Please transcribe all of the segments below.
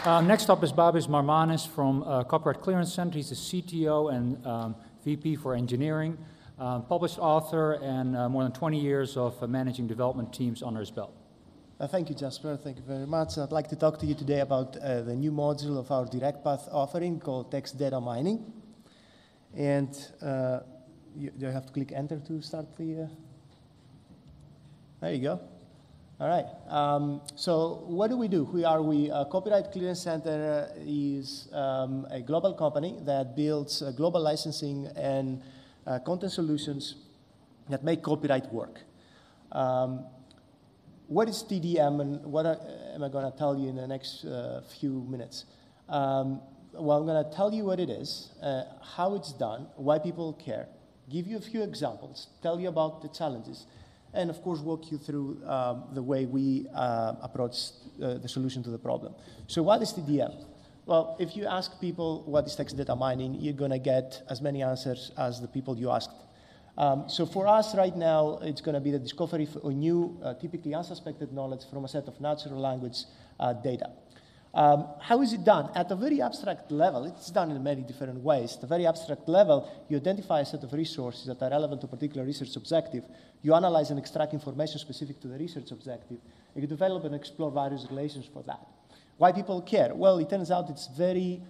Next up is Babis Marmanis from Copyright Clearance Center. He's the CTO and VP for engineering, published author, and more than 20 years of managing development teams under his belt. Thank you, Jasper. Thank you very much. I'd like to talk to you today about the new module of our direct path offering called text data mining. And you have to click enter to start the... There you go. All right. So what do? Who are we? Copyright Clearance Center is a global company that builds global licensing and content solutions that make copyright work. What is TDM, and what am I going to tell you in the next few minutes? Well, I'm going to tell you what it is, how it's done, why people care, give you a few examples, tell you about the challenges, and of course walk you through the way we approach the solution to the problem. So what is TDM? Well, if you ask people what is text data mining, you're going to get as many answers as the people you asked. So for us right now, it's going to be the discovery of new, typically unsuspected knowledge from a set of natural language data. How is it done? At a very abstract level, it's done in many different ways. At a very abstract level, you identify a set of resources that are relevant to a particular research objective. You analyze and extract information specific to the research objective. You develop and explore various relations for that. Why people care? Well, it turns out it's very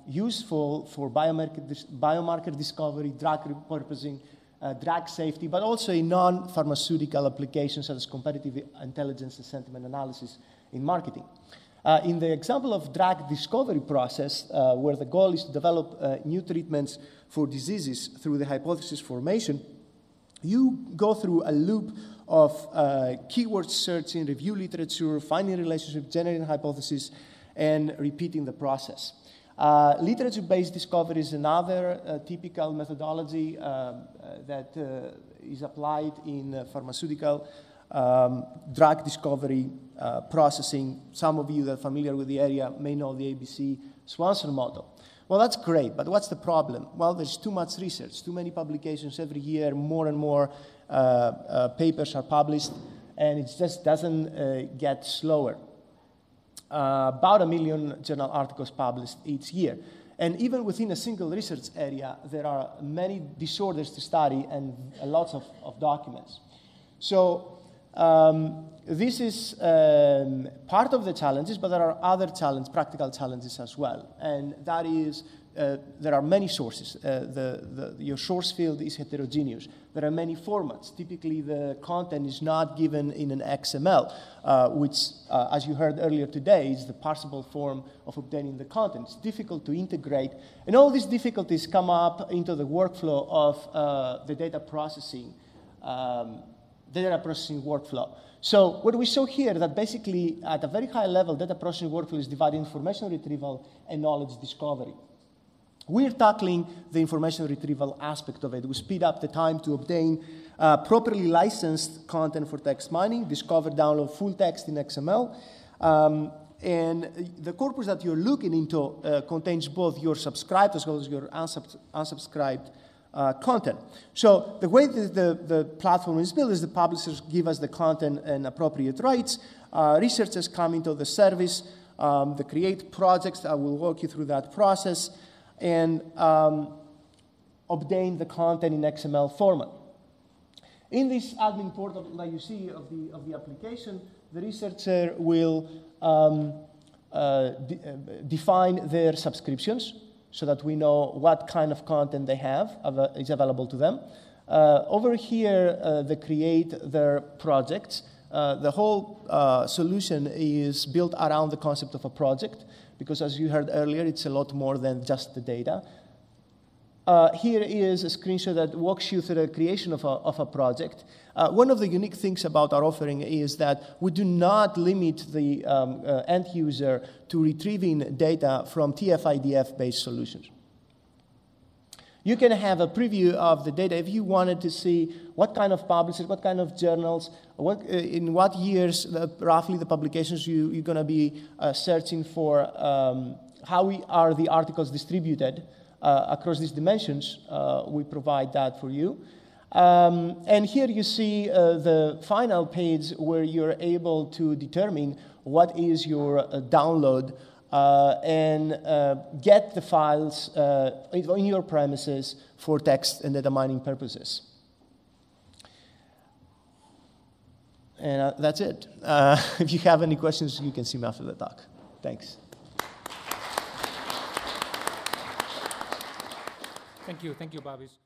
useful for biomarker discovery, drug repurposing, drug safety, but also in non-pharmaceutical applications such as competitive intelligence and sentiment analysis in marketing. In the example of drug discovery process, where the goal is to develop new treatments for diseases through the hypothesis formation, you go through a loop of keyword searching, review literature, finding relationships, generating hypotheses, and repeating the process. Literature-based discovery is another typical methodology that is applied in pharmaceutical drug discovery processing. Some of you that are familiar with the area may know the ABC Swanson model. Well, that's great, but what's the problem? Well, there's too much research, too many publications every year, more and more papers are published, and it just doesn't get slower. About 1 million journal articles published each year. And even within a single research area, there are many disorders to study and lots of documents. So this is part of the challenges, but there are other practical challenges as well. And that is, there are many sources. Your source field is heterogeneous. There are many formats. Typically, the content is not given in an XML, which, as you heard earlier today, is the parsable form of obtaining the content. It's difficult to integrate. And all these difficulties come up into the workflow of the data processing workflow. So what we show here is that basically, at a very high level, data processing workflow is divided into information retrieval and knowledge discovery. We're tackling the information retrieval aspect of it. We speed up the time to obtain properly licensed content for text mining, discover, download full text in XML. And the corpus that you're looking into contains both your subscribed as well as your unsubscribed content. So the way that the platform is built is the publishers give us the content and appropriate rights. Researchers come into the service. They create projects. I will walk you through that process. And obtain the content in XML format. In this admin portal that you see of the application, the researcher will define their subscriptions so that we know what kind of content they have is available to them. Over here, they create their projects. The whole solution is built around the concept of a project, because as you heard earlier, it's a lot more than just the data. Here is a screenshot that walks you through the creation of a project. One of the unique things about our offering is that we do not limit the end user to retrieving data from TF-IDF-based solutions. You can have a preview of the data if you wanted to see what kind of publishers, what kind of journals, in what years, roughly the publications you're going to be searching for, how are the articles distributed across these dimensions. We provide that for you. And here you see the final page where you're able to determine what is your download and get the files on your premises for text and data mining purposes. And that's it. If you have any questions, you can see me after the talk. Thanks. Thank you, Babis.